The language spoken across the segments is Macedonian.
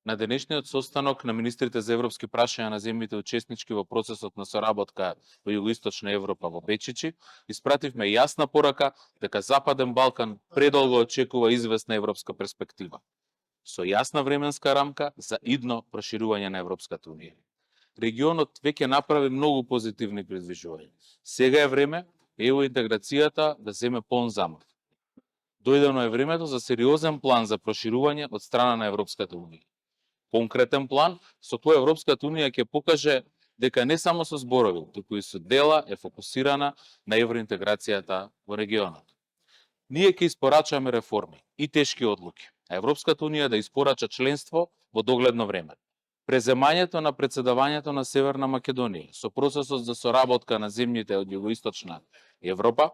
На денешниот состанок на министрите за европски прашања на земјите учеснички во процесот на соработка во Југоисточна Европа во Бечичи, испративме јасна порака дека Западен Балкан предолго очекува известна европска перспектива, со јасна временска рамка за идно проширување на Европската унија. Регионот веќе направи многу позитивни придвижувања. Сега е време интеграцијата да земе полн замав. Дојдено е времето за сериозен план за проширување од страна на Европската унија. Конкретен план со кој Европската унија ќе покаже дека не само со зборови, туку и со дела е фокусирана на евроинтеграцијата во регионот. Ние ќе испорачаме реформи и тешки одлуки, а Европската унија да испорача членство во догледно време. Преземањето на председавањето на Северна Македонија со процесот за соработка на земјите од Југоисточна Европа,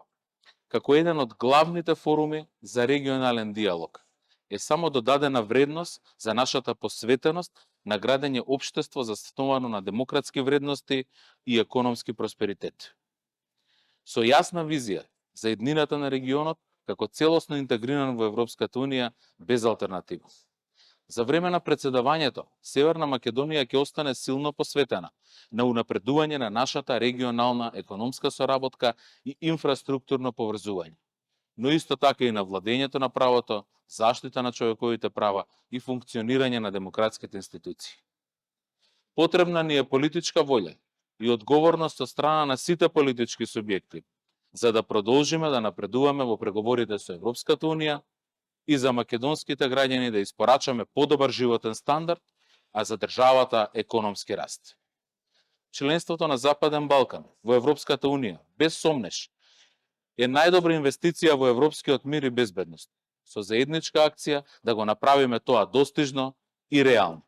како еден од главните форуми за регионален диалог, е само додадена вредност за нашата посветеност на градење општество засновано на демократски вредности и економски просперитет. Со јасна визија за еднината на регионот како целосно интегриран во Европската унија без алтернатива. За време на председавањето, Северна Македонија ќе остане силно посветена на унапредување на нашата регионална економска соработка и инфраструктурно поврзување, но исто така и на владењето на правото, заштита на човековите права и функционирање на демократските институции. Потребна ни е политичка волја и одговорност од страна на сите политички субјекти, за да продолжиме да напредуваме во преговорите со Европската унија и за македонските граѓани да испорачаме подобар животен стандард, а за државата економски раст. Членството на Западен Балкан во Европската унија, без сомнеш, е најдобра инвестиција во европскиот мир и безбедност, со заедничка акција да го направиме тоа достижно и реално.